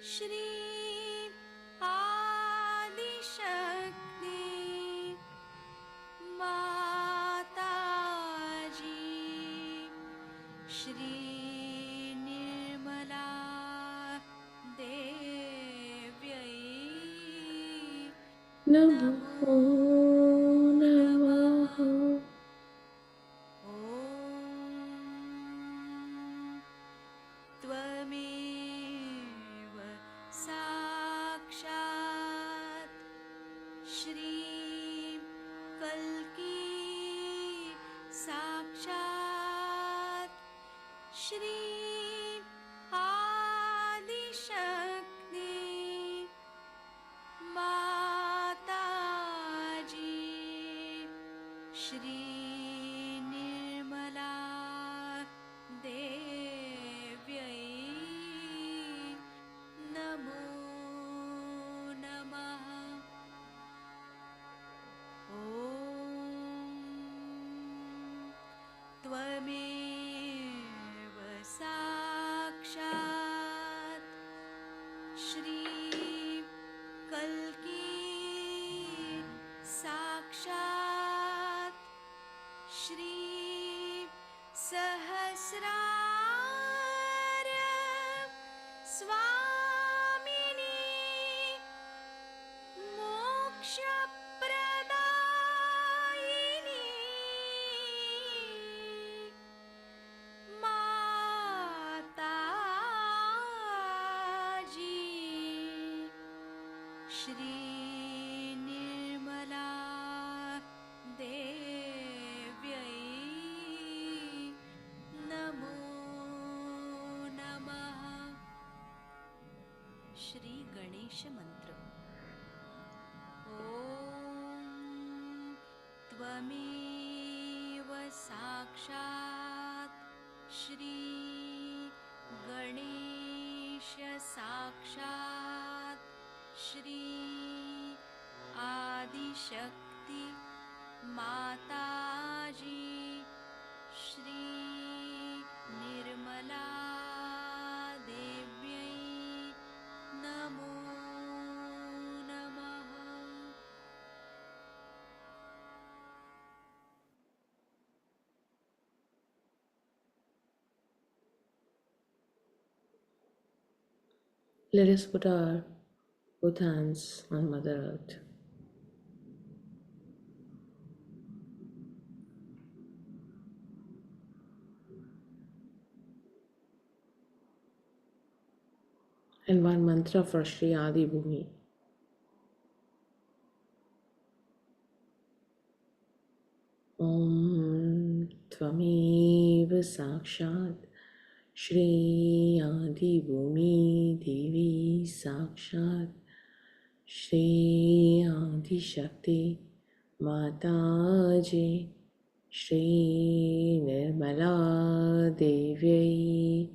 Shri Adishakti Mataji Shri Nirmala Devyai Namo Namo Namaha. Om Tvameva Sakshat Shri Kalki Sakshat Shri Adishakti Mataji Shri Nirmala Devyai Namo Namaha Om Tvameva Sakshat Shri Kalki Sakshat Shri Sahasrara Swamini Moksha Pradayini Mataji Shri Nirmala Devyai Namo Namaha Shri Ganesha Mantra Om Tvameva Sakshat Shri Ganesha Sakshat Shri Adishakti Mataji Shri Nirmala Devyai Namo Namaha Let us put our both hands on Mother Earth. And one mantra for Sri Adi Bhumi. Om Tvameva Sakshat Shri Adi Bhumi Devi Sakshat Shri Adi Shakti Mataji Shri Nirmala Devyai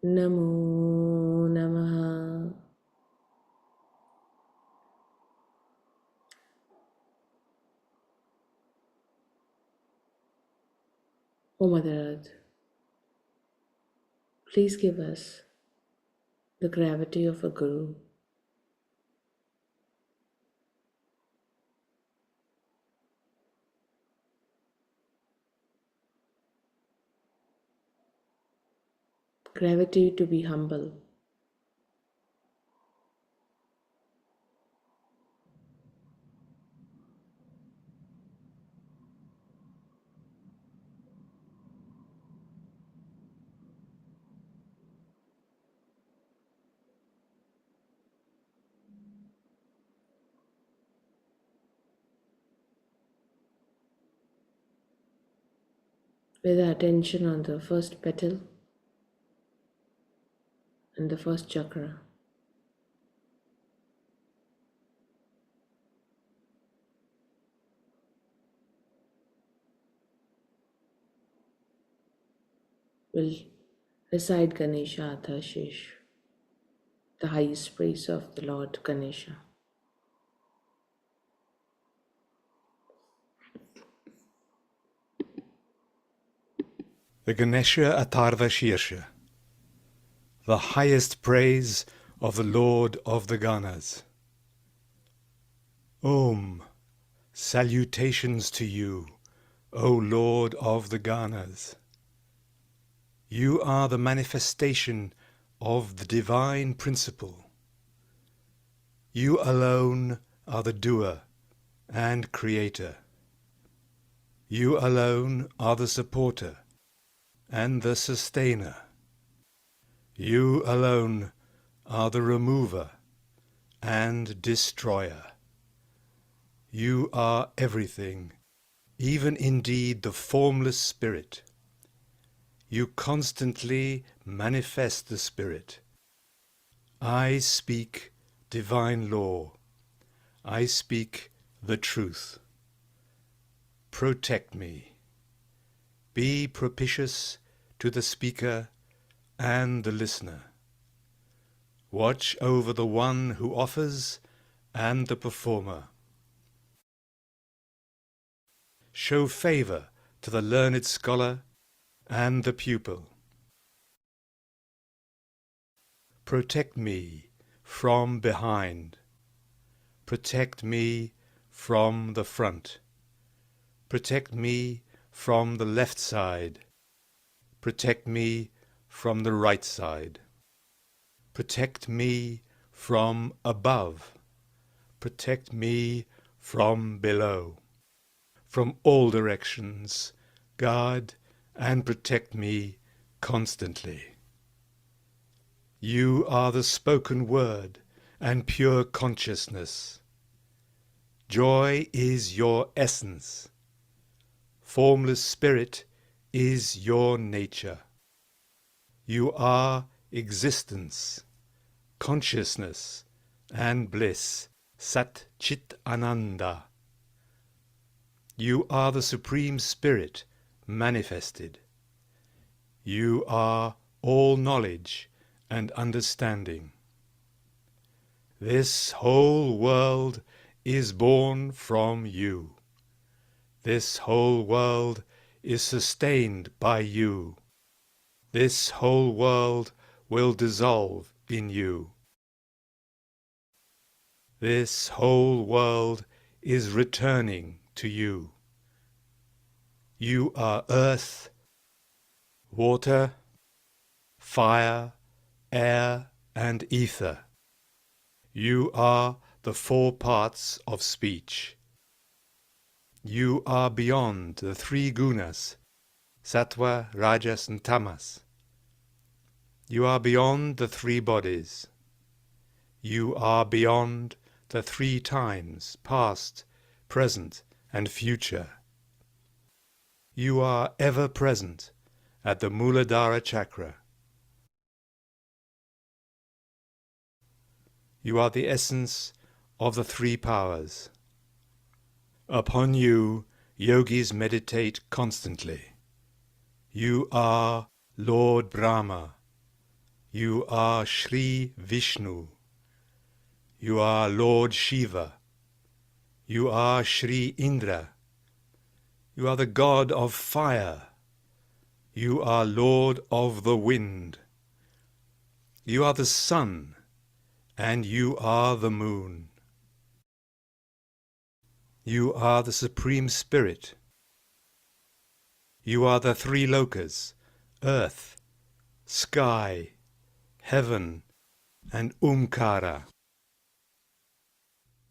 Namo Namaha. O Mother Earth, please give us the gravity of a Guru, gravity to be humble, with our attention on the first petal and the first chakra. Will recite Ganesha Athashish, the highest praise of the Lord Ganesha. The Ganesha Atharva Shirsha. the highest praise of the Lord of the Ganas. Om, salutations to you, O Lord of the Ganas. You are the manifestation of the divine principle. You alone are the doer and creator. You alone are the supporter and the sustainer. You alone are the remover and destroyer. You are everything, even indeed the formless spirit. You constantly manifest the spirit. I speak divine law. I speak the truth. Protect me. Be propitious to the speaker and the listener. Watch over the one who offers and the performer. Show favor to the learned scholar and the pupil. Protect me from behind. Protect me from the front. Protect me from the left side. Protect me from the right side. Protect me from above. Protect me from below. From all directions, guard and protect me constantly. You are the spoken word and pure consciousness. Joy is your essence. Formless spirit is your nature. You are existence, consciousness, and bliss, Sat Chit Ananda. You are the Supreme Spirit manifested. You are all knowledge and understanding. This whole world is born from you. This whole world is sustained by you. This whole world will dissolve in you. This whole world is returning to you. You are earth, water, fire, air, and ether. You are the four parts of speech. You are beyond the three gunas, sattva, rajas, and tamas. You are beyond the three bodies. You are beyond the three times, past, present, and future. You are ever present at the Muladhara chakra. You are the essence of the three powers. Upon you, yogis meditate constantly. You are Lord Brahma. You are Shri Vishnu. You are Lord Shiva. You are Shri Indra. You are the god of fire. You are Lord of the wind. You are the sun, and you are the moon. You are the Supreme Spirit. You are the three lokas, earth, sky, heaven, and Umkara.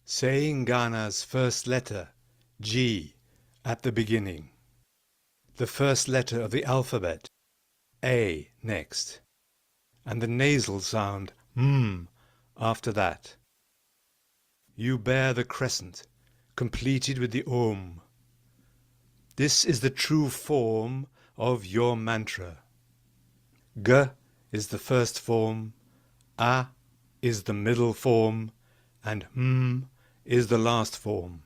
Saying Gana's first letter, G, at the beginning. The first letter of the alphabet, A, next. And the nasal sound, after that. You bear the crescent, completed with the Om. This is the true form of your mantra. G is the first form, A is the middle form, and is the last form.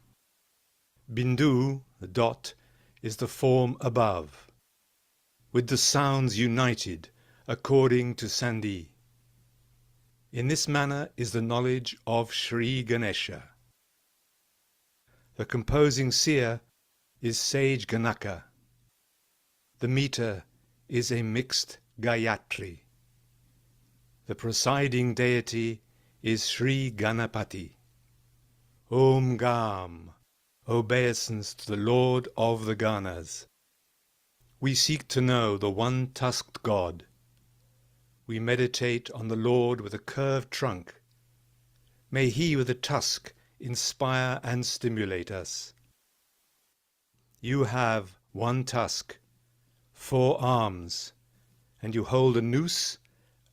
Bindu, the dot, is the form above, with the sounds united according to Sandhi. In this manner is the knowledge of Sri Ganesha. The composing seer is sage Ganaka. The meter is a mixed Gayatri. The presiding deity is Shri Ganapati. Om Gam, obeisance to the Lord of the Ganas. We seek to know the one-tusked God. We meditate on the Lord with a curved trunk. May he with a tusk inspire and stimulate us. You have one tusk, 4 arms, and you hold a noose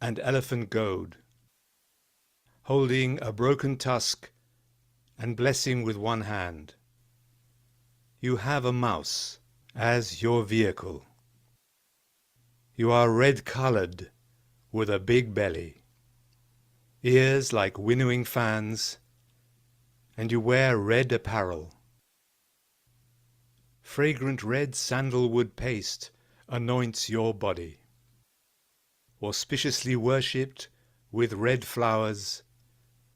and elephant goad. Holding a broken tusk and blessing with one hand. You have a mouse as your vehicle. You are red-colored with a big belly, ears like winnowing fans, and you wear red apparel. Fragrant red sandalwood paste anoints your body. Auspiciously worshipped with red flowers,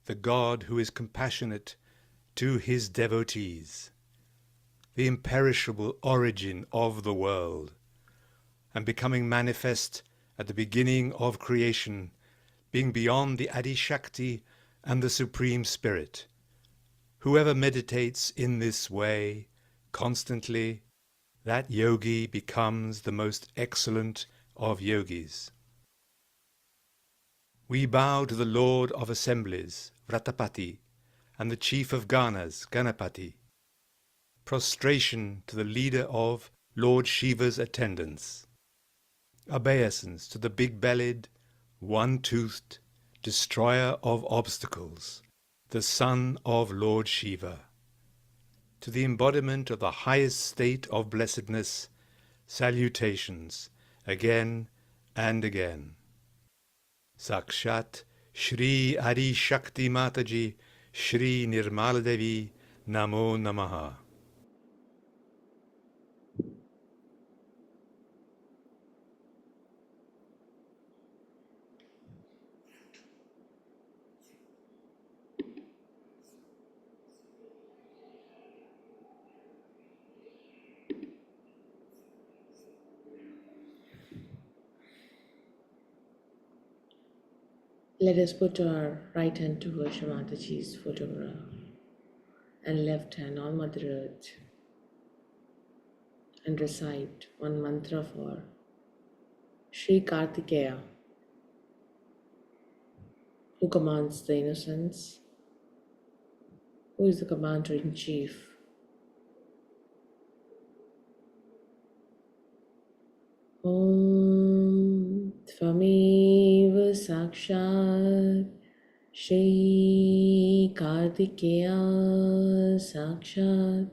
the God who is compassionate to his devotees, the imperishable origin of the world, and becoming manifest at the beginning of creation, being beyond the Adi Shakti and the Supreme Spirit. Whoever meditates in this way constantly, that yogi becomes the most excellent of yogis. We bow to the Lord of Assemblies, Vratapati, and the Chief of Ganas, Ganapati. Prostration to the leader of Lord Shiva's attendants. Obeisance to the big-bellied, one-toothed, destroyer of obstacles, the son of Lord Shiva. To the embodiment of the highest state of blessedness, salutations, again and again. Sakshat Shri Adi Shakti Mataji, Shri Nirmala Devi, Namo Namaha. Let us put our right hand towards Shri Mataji's photograph and left hand on Mother Earth and recite one mantra for Sri Kartikeya, who commands the innocence, who is the Commander-in-Chief. Om Tvameva Sakshat Shri Kartikeya Sakshat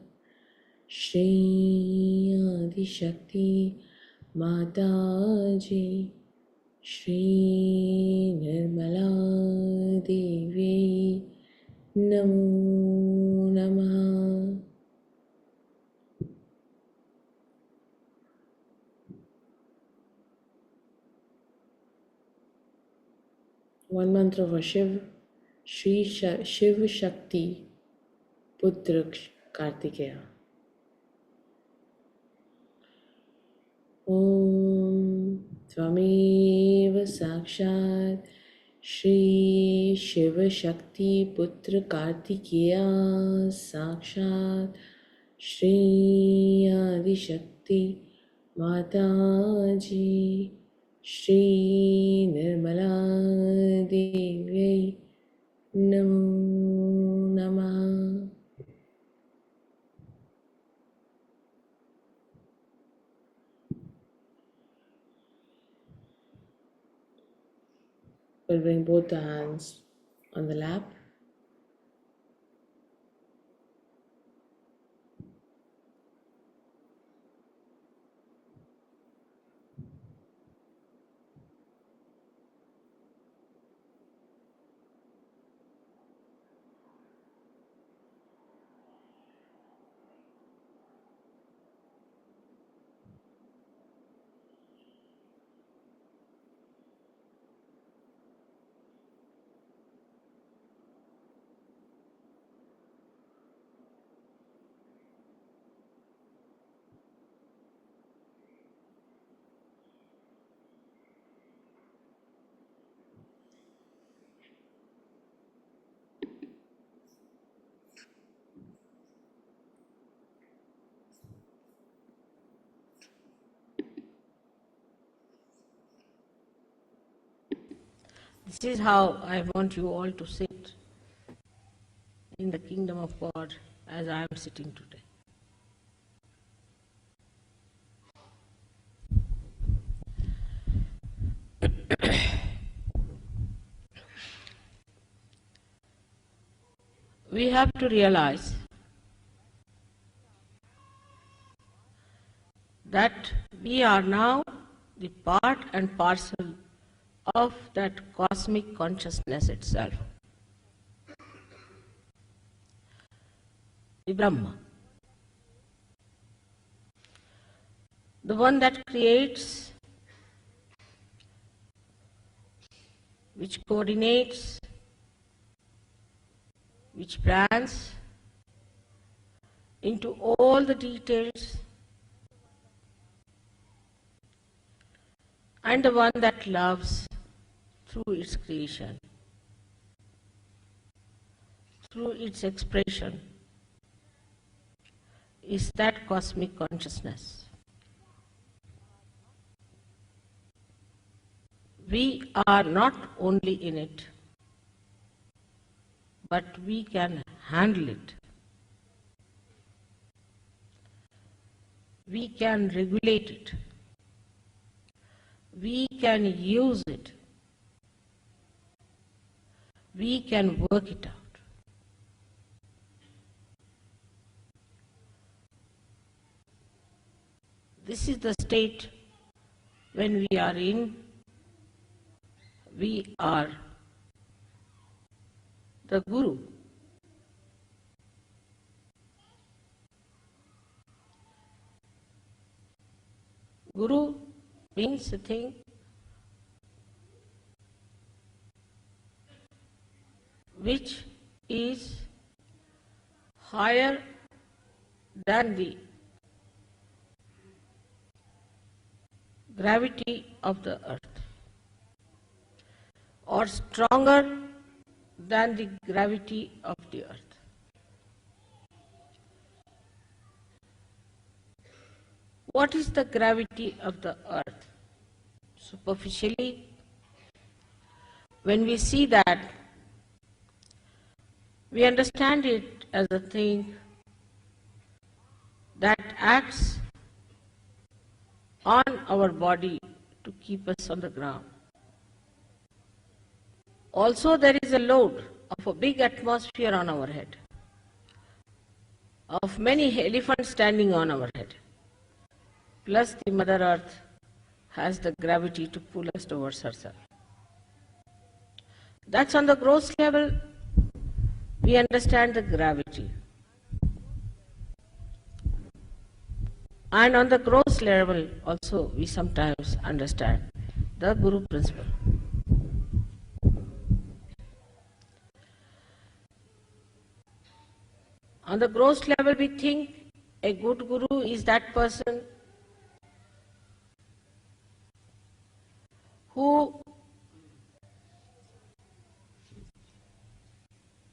Shri Adi Shakti Mataji Shri Nirmala Devi Namo Namaha. One mantra for Shiv, Shiv Shakti Putra Kartikeya. Om Tvameva Sakshat Shri Shiva Shakti Putra Kartikeya Sakshat Shri Adi Shakti Mataji Shri Nirmala Devi Namo Namaha. We'll bring both the hands on the lap. This is how I want you all to sit in the kingdom of God as I am sitting today. We have to realize that we are now the part and parcel of that cosmic consciousness itself, the Brahma, the one that creates, which coordinates, which plans into all the details, and the one that loves through its creation, through its expression, is that cosmic consciousness. We are not only in it, but we can handle it. We can regulate it. We can use it. We can work it out. This is the state when we are in. We are the Guru. Guru means a thing which is higher than the gravity of the earth, or stronger than the gravity of the earth. What is the gravity of the earth? Superficially, when we see that, we understand it as a thing that acts on our body to keep us on the ground. Also, there is a load of a big atmosphere on our head, of many elephants standing on our head. Plus, the Mother Earth has the gravity to pull us towards herself. That's on the gross level. We understand the gravity. And on the gross level also we sometimes understand the Guru principle. On the gross level we think a good Guru is that person who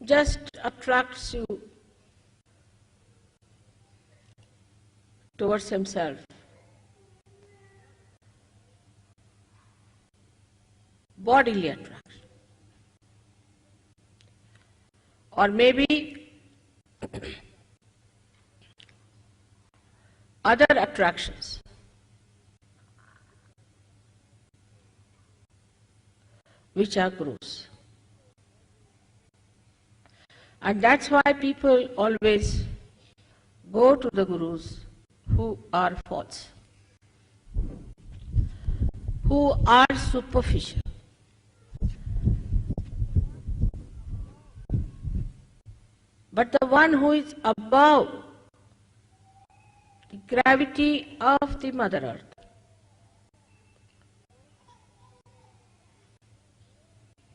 just attracts you towards himself. Bodily attraction. Or maybe other attractions. Which are gurus. And that's why people always go to the gurus who are false, who are superficial. But the one who is above the gravity of the Mother Earth,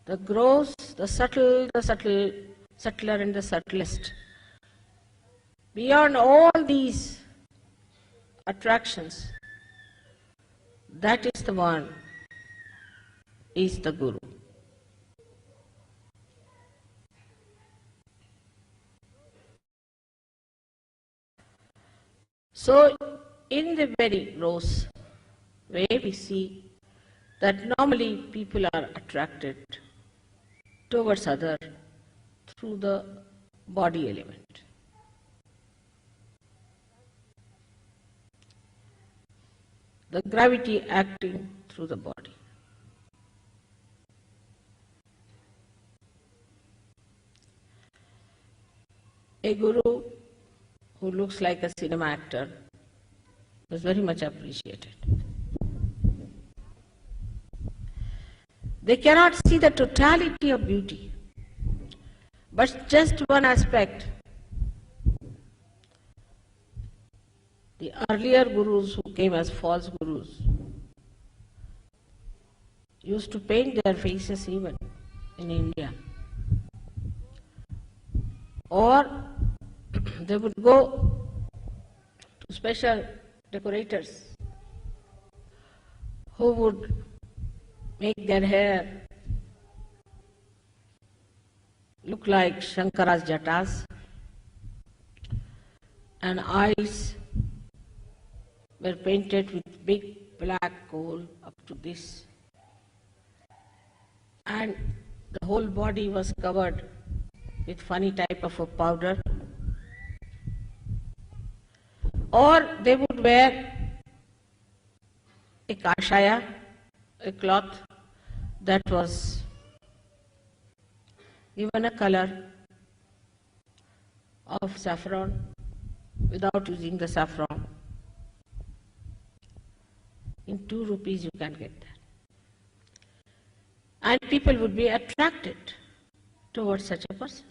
the gross, the subtle, subtler and the subtlest. Beyond all these attractions, that is the one, is the Guru. So, in the very gross way, we see that normally people are attracted towards other through the body element. The gravity acting through the body. A guru who looks like a cinema actor was very much appreciated. They cannot see the totality of beauty, but just one aspect. The earlier gurus who came as false gurus used to paint their faces even in India. Or they would go to special decorators who would make their hair look like Shankara's jatas, and eyes were painted with big black coal up to this, and the whole body was covered with funny type of a powder. Or they would wear a kashaya, a cloth that was given a color of saffron without using the saffron. In 2 rupees you can get that. And people would be attracted towards such a person.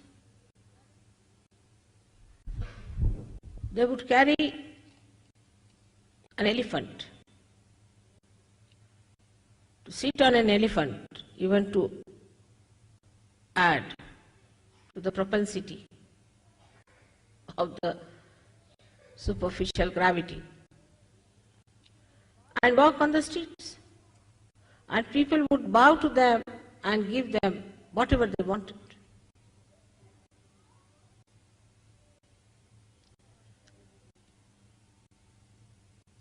They would carry an elephant. To sit on an elephant, even to add to the propensity of the superficial gravity, and walk on the streets. And people would bow to them and give them whatever they wanted.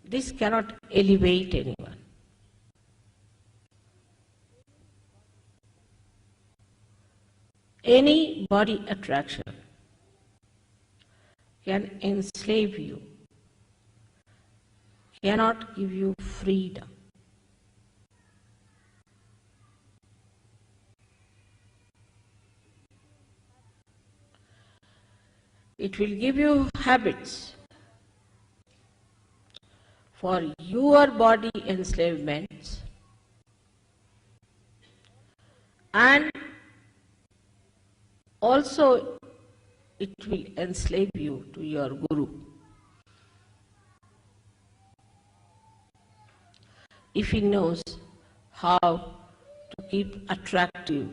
This cannot elevate anyone. Any body attraction can enslave you, cannot give you freedom. It will give you habits for your body enslavements, and also it will enslave you to your guru. If he knows how to keep attractive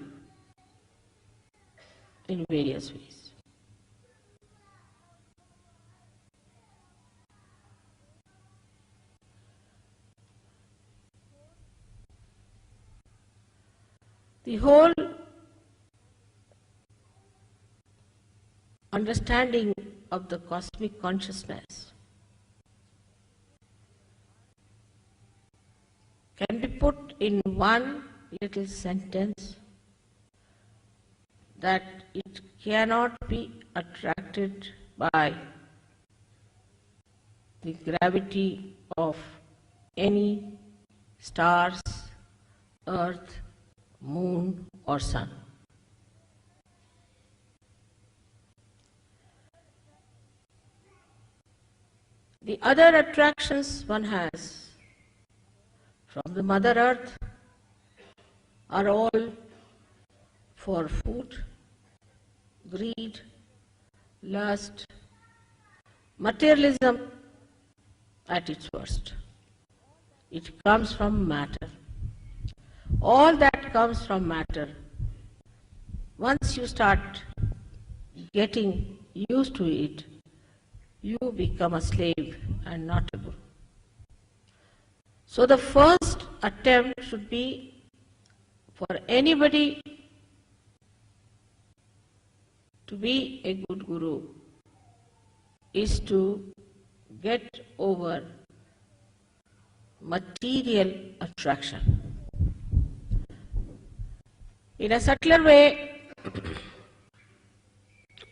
in various ways. The whole understanding of the cosmic consciousness can be put in one little sentence, that it cannot be attracted by the gravity of any stars, earth, moon or sun. The other attractions one has from the Mother Earth are all for food, greed, lust, materialism at its worst. It comes from matter. All that comes from matter. Once you start getting used to it, you become a slave and not a guru. So the first attempt should be for anybody to be a good guru is to get over material attraction. In a subtler way,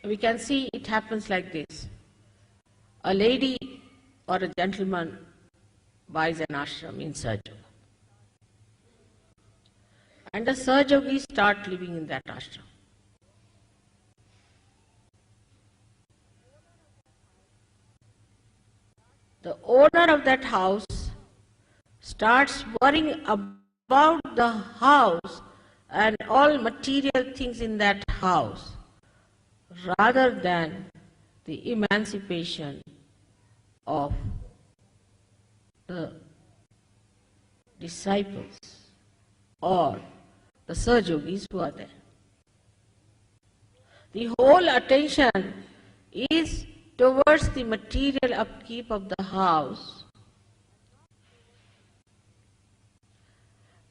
we can see it happens like this. A lady or a gentleman buys an ashram in Sahaja Yoga. And the Sahaja Yogis start living in that ashram. The owner of that house starts worrying about the house and all material things in that house rather than the emancipation of the disciples or the Sahaja Yogis who are there. The whole attention is towards the material upkeep of the house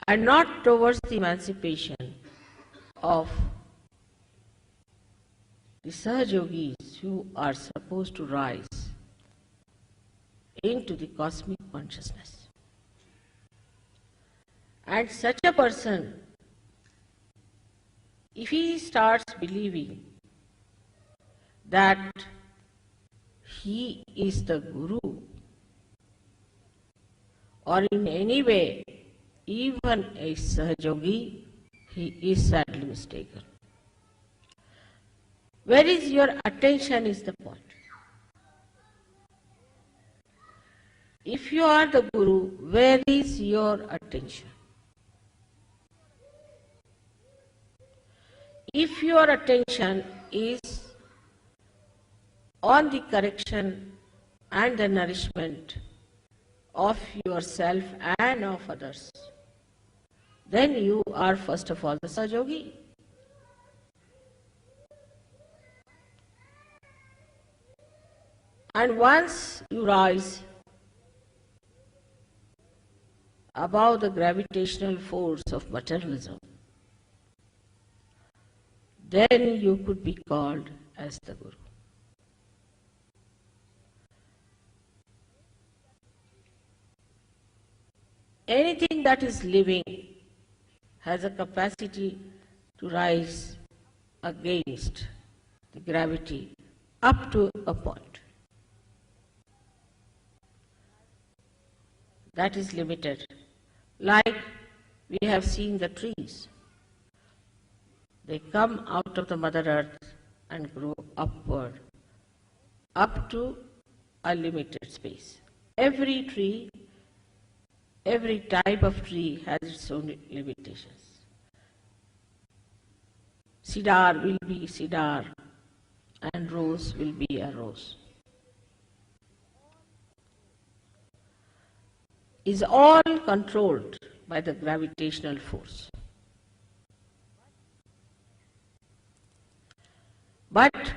and not towards the emancipation of the Sahaja Yogis who are supposed to rise into the cosmic consciousness. And such a person, if he starts believing that he is the Guru, or in any way even a Sahaja Yogi, he is sadly mistaken. Where is your attention is the point. If you are the Guru, where is your attention? If your attention is on the correction and the nourishment of yourself and of others, then you are first of all the Sahaja Yogi. And once you rise above the gravitational force of materialism, then you could be called as the Guru. Anything that is living has a capacity to rise against the gravity up to a point. That is limited. Like we have seen the trees. They come out of the Mother Earth and grow upward, up to a limited space. Every tree, every type of tree has its own limitations. Cedar will be cedar and rose will be a rose. Is all controlled by the gravitational force. But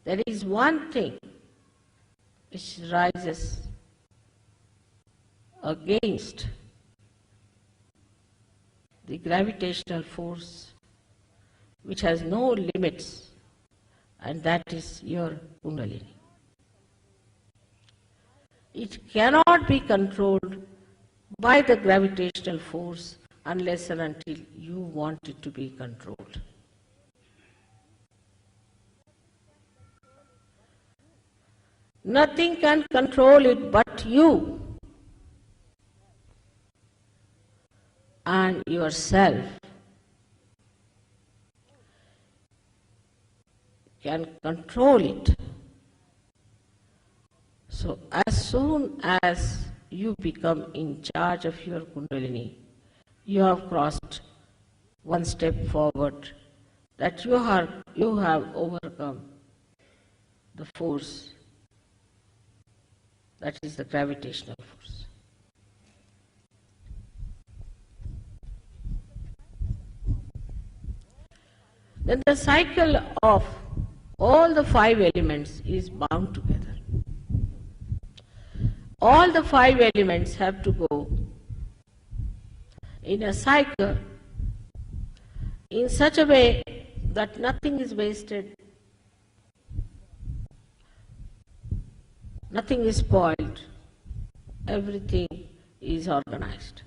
there is one thing which rises against the gravitational force, which has no limits, and that is your Kundalini. It cannot be controlled by the gravitational force unless and until you want it to be controlled. Nothing can control it but you and yourself can control it. So as soon as you become in charge of your Kundalini, you have crossed one step forward, that you have overcome the force, that is the gravitational force. Then the cycle of all the five elements is bound together. All the five elements have to go in a cycle in such a way that nothing is wasted, nothing is spoiled, everything is organized.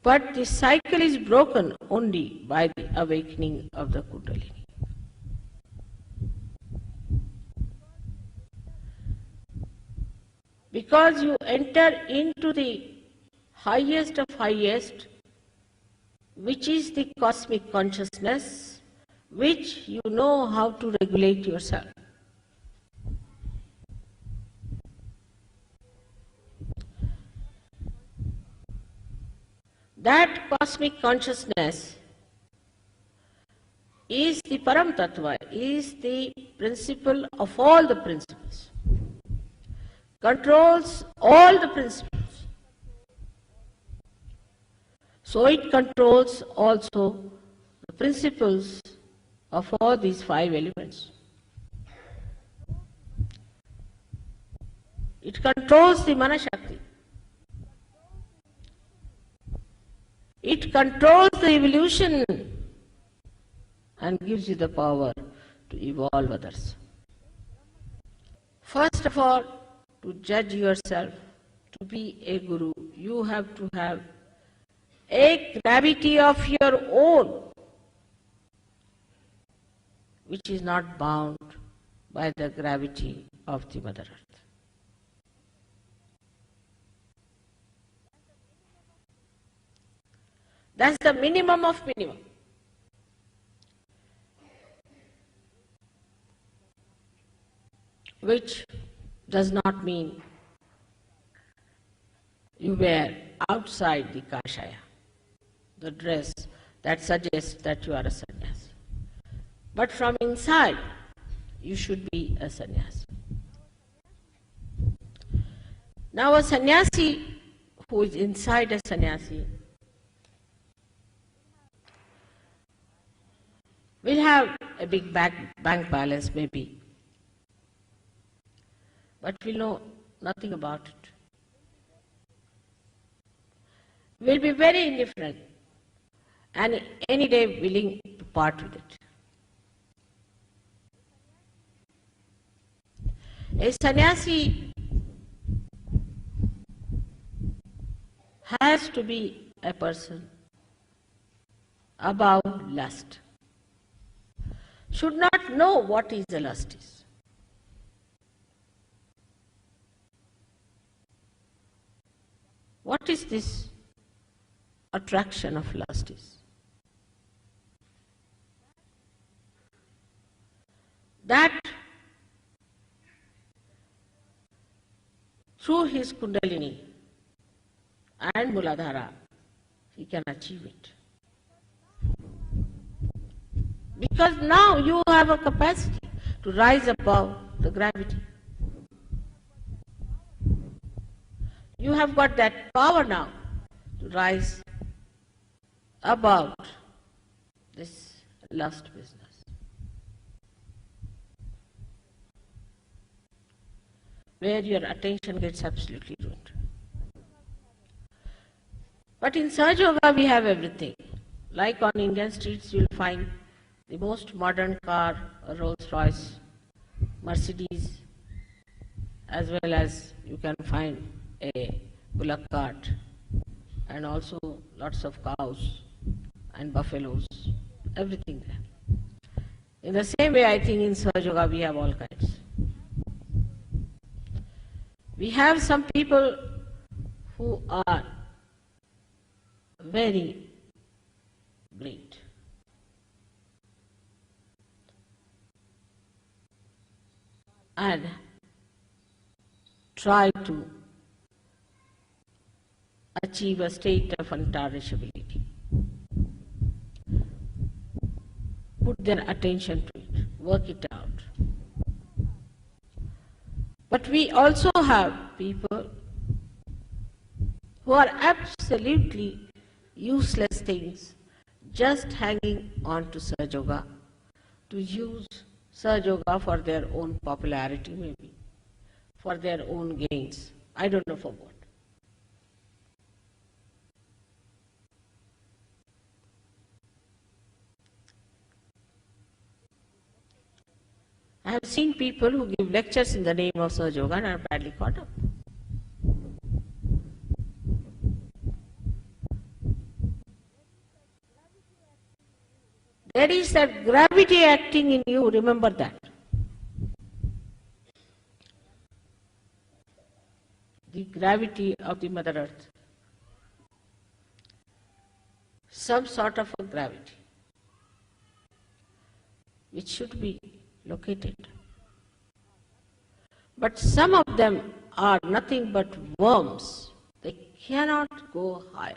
But the cycle is broken only by the awakening of the Kundalini. Because you enter into the highest of highest, which is the cosmic consciousness, which you know how to regulate yourself. That cosmic consciousness is the Param Tattva, is the principle of all the principles, controls all the principles. So it controls also the principles of all these 5 elements. It controls the Manashakti. It controls the evolution and gives you the power to evolve others. First of all, to judge yourself, to be a guru, you have to have a gravity of your own, which is not bound by the gravity of the Mother Earth. That's the minimum of minimum. Which does not mean you wear outside the kashaya, the dress that suggests that you are a sannyasi. But from inside, you should be a sannyasi. Now a sannyasi who is inside a sannyasi will have a big bank balance maybe, but will know nothing about it. Will be very indifferent and any day willing to part with it. A sannyasi has to be a person above lust. Should not know what is the lust is. What is this attraction of lust is? That through his Kundalini and Muladhara, he can achieve it. Because now you have a capacity to rise above the gravity. You have got that power now to rise above this lust business, where your attention gets absolutely ruined. But in Sahaja Yoga we have everything. Like on Indian streets you'll find the most modern car, a Rolls-Royce, Mercedes, as well as you can find a bullock cart, and also lots of cows and buffaloes, everything there. In the same way, I think in Sahaja Yoga we have all kinds. We have some people who are very great. And try to achieve a state of untarnishability. Put their attention to it, work it out. But we also have people who are absolutely useless things, just hanging on to Sahaja Yoga, to use Sahaja Yoga for their own popularity maybe, for their own gains. I don't know for what. I have seen people who give lectures in the name of Sahaja Yoga and are badly caught up. There is that gravity acting in you, remember that. The gravity of the Mother Earth. Some sort of a gravity which should be located. But some of them are nothing but worms. They cannot go higher.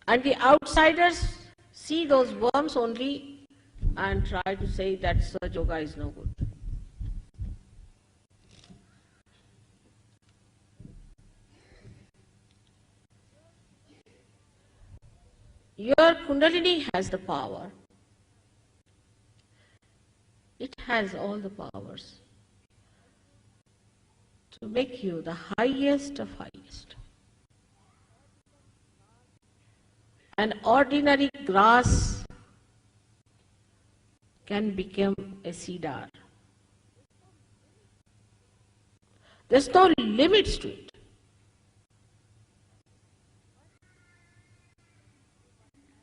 And the outsiders see those worms only and try to say that Sahaja Yoga is no good. Your Kundalini has the power. It has all the powers to make you the highest of highest. An ordinary grass can become a cedar. There's no limits to it.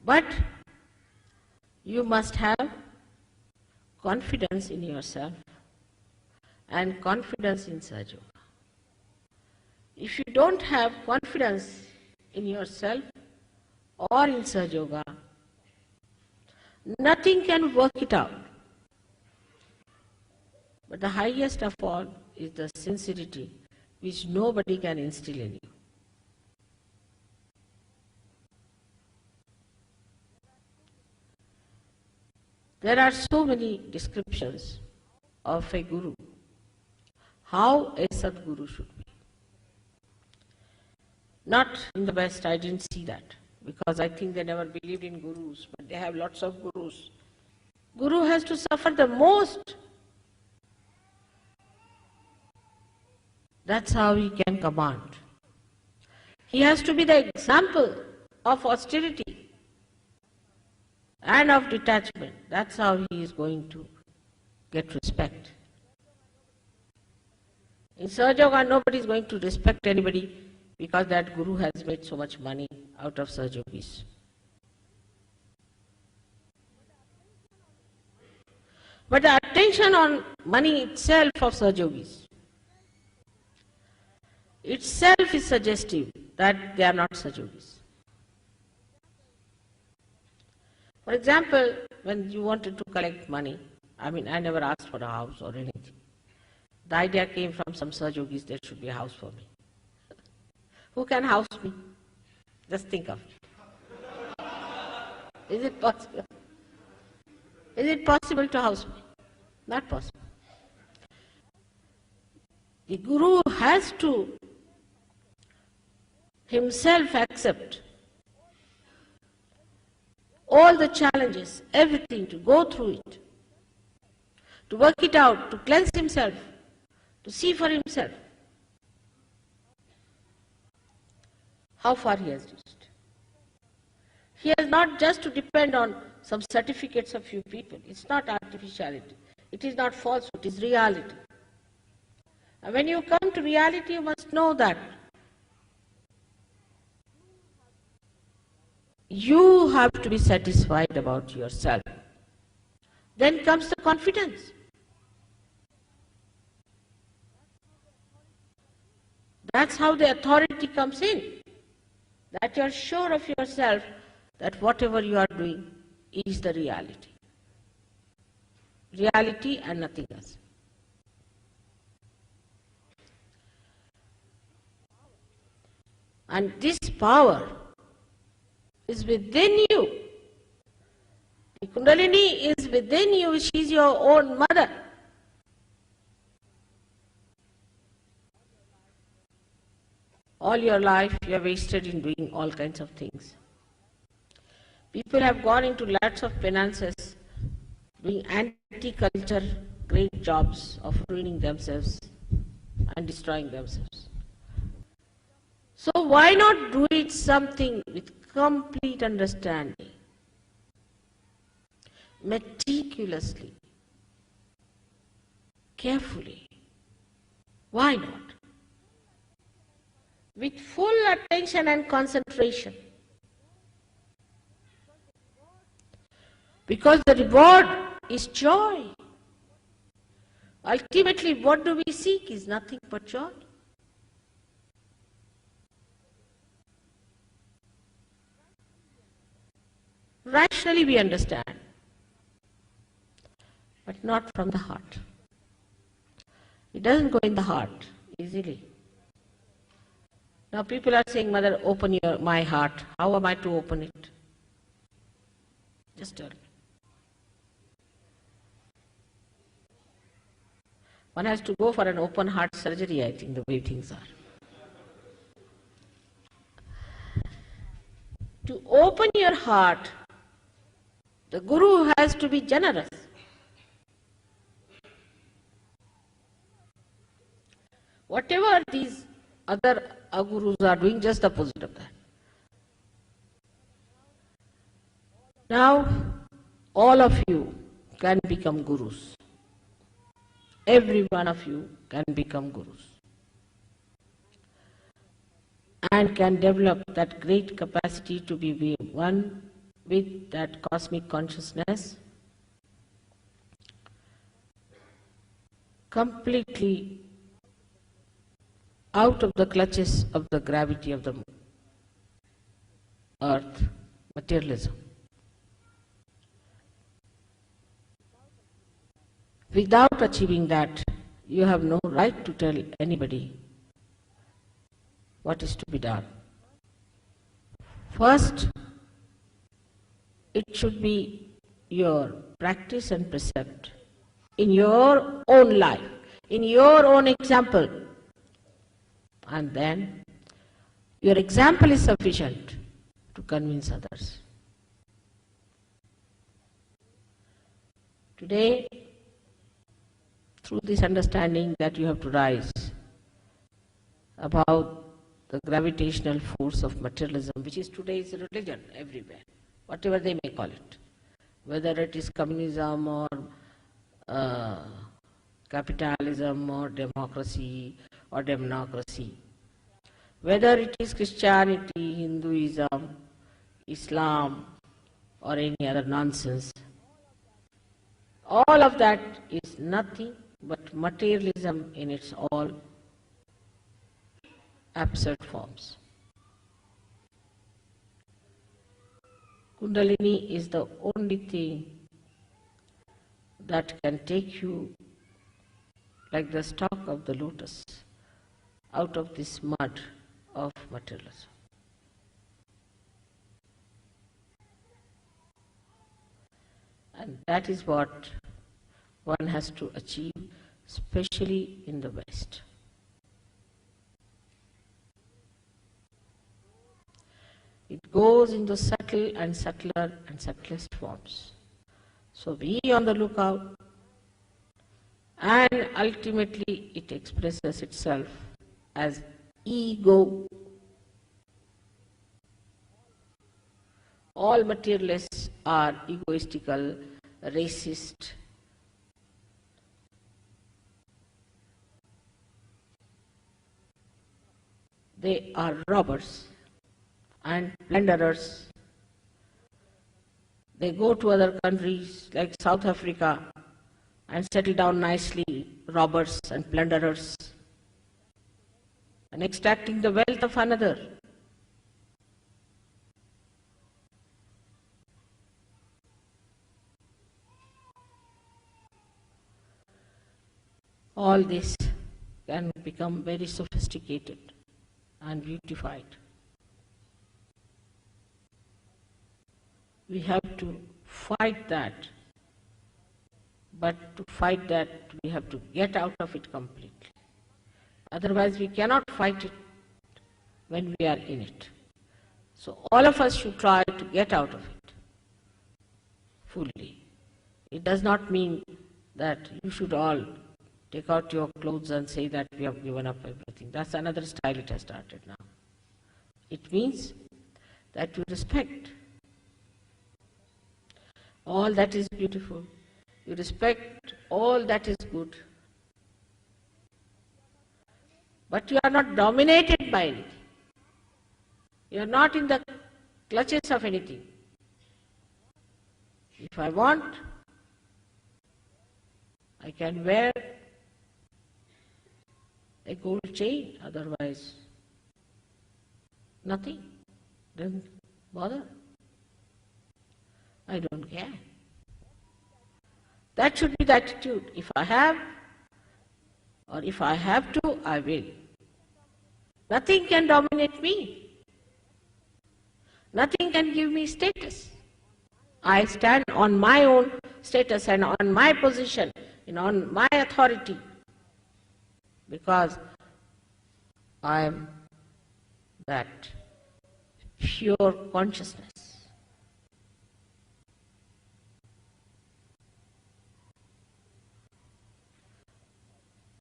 But you must have confidence in yourself and confidence in Sahaja Yoga. If you don't have confidence in yourself or in Sahaja Yoga, nothing can work it out. But the highest of all is the sincerity which nobody can instill in you. There are so many descriptions of a guru, how a Sadguru should be. Not in the West, I didn't see that, because I think they never believed in gurus, but they have lots of gurus. Guru has to suffer the most. That's how he can command. He has to be the example of austerity and of detachment. That's how he is going to get respect. In Sahaja Yoga, nobody is going to respect anybody because that guru has made so much money out of Sahaja Yogis. But the attention on money itself of Sahaja Yogis itself is suggestive that they are not Sahaja Yogis. For example, when you wanted to collect money, I never asked for a house or anything. The idea came from some Sahaja Yogis, there should be a house for me. Who can house me? Just think of it. Is it possible? Is it possible to house me? Not possible. The Guru has to himself accept all the challenges, everything, to go through it, to work it out, to cleanse himself, to see for himself how far he has reached. He has not just to depend on some certificates of few people. It's not artificiality. It is not falsehood, it is reality. And when you come to reality, you must know that you have to be satisfied about yourself. Then comes the confidence. That's how the authority comes in. That you are sure of yourself that whatever you are doing is the reality. Reality and nothing else. And this power is within you. The Kundalini is within you. She is your own mother. All your life you have wasted in doing all kinds of things. People have gone into lots of penances, doing anti-culture, great jobs of ruining themselves and destroying themselves. So why not do it something with complete understanding, meticulously, carefully? Why not? With full attention and concentration. Because the reward is joy. Ultimately, what do we seek is nothing but joy. Rationally we understand, but not from the heart. It doesn't go in the heart easily. Now people are saying, Mother, open my heart. How am I to open it? Just tell me. One has to go for an open heart surgery, I think, the way things are. To open your heart, the Guru has to be generous. Whatever these other gurus are doing, just the opposite of that. Now, all of you can become gurus. Every one of you can become gurus. And can develop that great capacity to be one with that cosmic consciousness, completely out of the clutches of the gravity of the earth, materialism. Without achieving that, you have no right to tell anybody what is to be done. First, it should be your practice and precept in your own life, in your own example. And then your example is sufficient to convince others. Today, through this understanding that you have to rise about the gravitational force of materialism, which is today's religion everywhere, whatever they may call it, whether it is communism or capitalism or democracy or democracy, whether it is Christianity, Hinduism, Islam or any other nonsense, all of that is nothing but materialism in its all absurd forms. Kundalini is the only thing that can take you like the stalk of the lotus out of this mud of materialism. And that is what one has to achieve, especially in the West. It goes into subtle and subtler and subtlest forms. So be on the lookout, and ultimately it expresses itself as ego. All materialists are egoistical, racist, they are robbers and plunderers. They go to other countries like South Africa and settle down nicely, robbers and plunderers, and extracting the wealth of another. All this can become very sophisticated and beautified. We have to fight that, but to fight that we have to get out of it completely. Otherwise we cannot fight it when we are in it. So all of us should try to get out of it fully. It does not mean that you should all take out your clothes and say that we have given up everything. That's another style it has started now. It means that you respect all that is beautiful. You respect all that is good. But you are not dominated by anything. You are not in the clutches of anything. If I want, I can wear a gold chain, otherwise nothing, doesn't bother. I don't care. That should be the attitude. If I have, or if I have to, I will. Nothing can dominate me. Nothing can give me status. I stand on my own status and on my position and on my authority because I am that pure consciousness.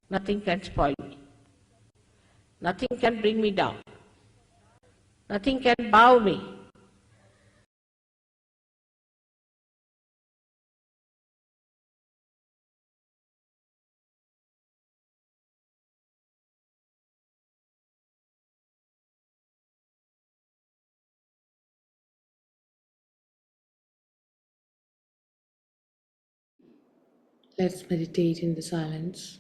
Nothing can spoil me. Nothing can bring me down. Nothing can bow me. Let's meditate in the silence.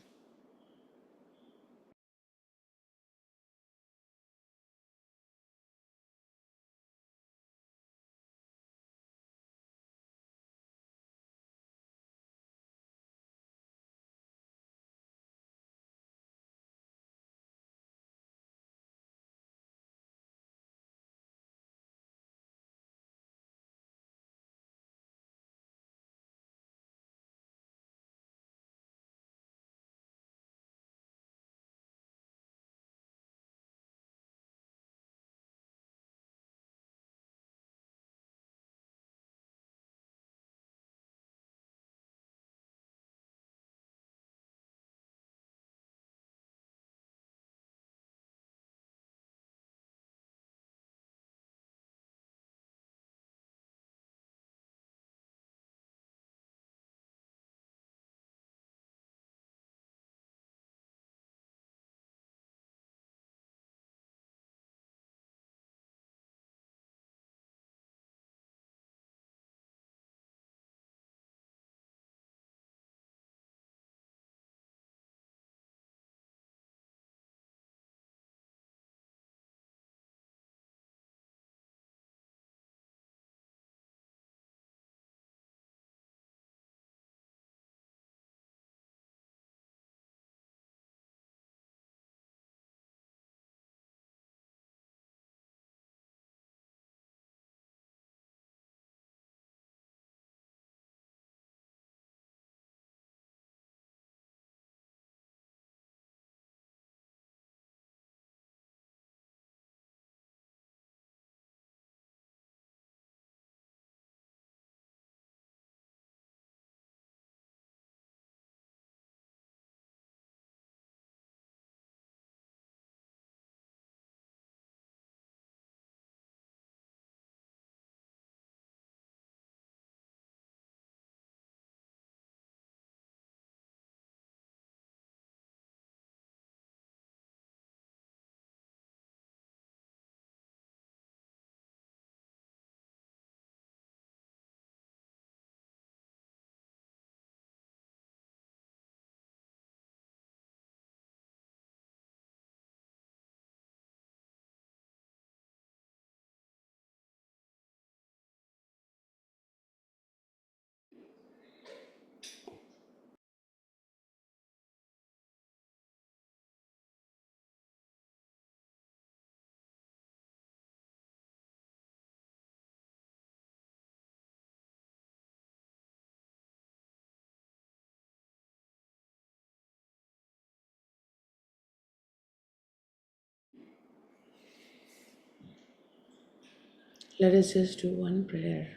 Let us just do one prayer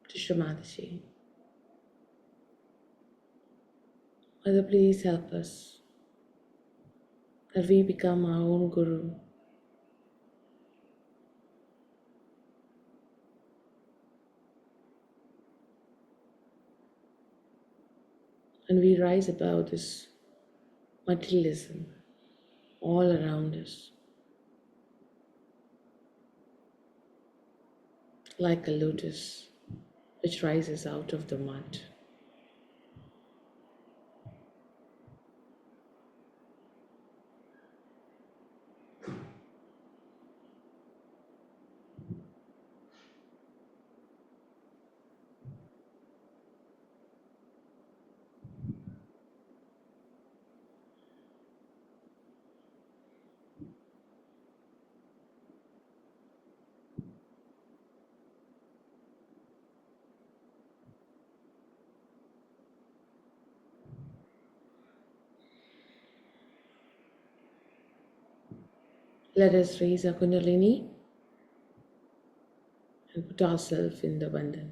to Shri Mataji. Mother, please help us that we become our own Guru. And we rise above this materialism all around us, like a lotus which rises out of the mud. Let us raise our Kundalini and put ourselves in the bandhan.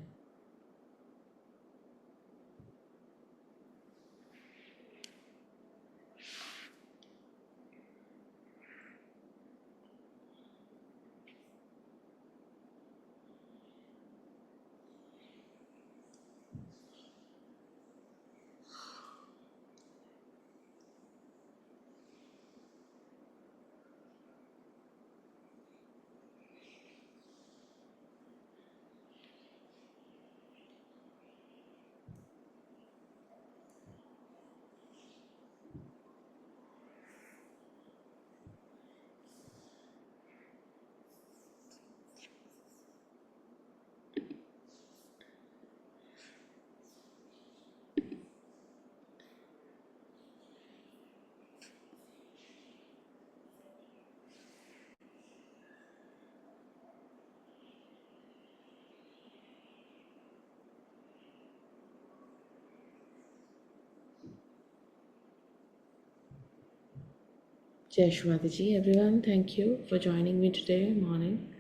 Jai Shri Mataji, everyone. Thank you for joining me today morning.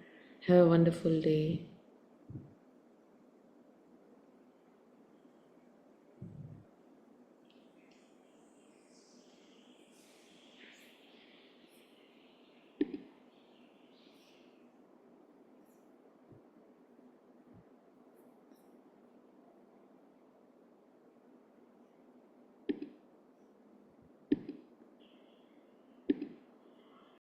Have a wonderful day.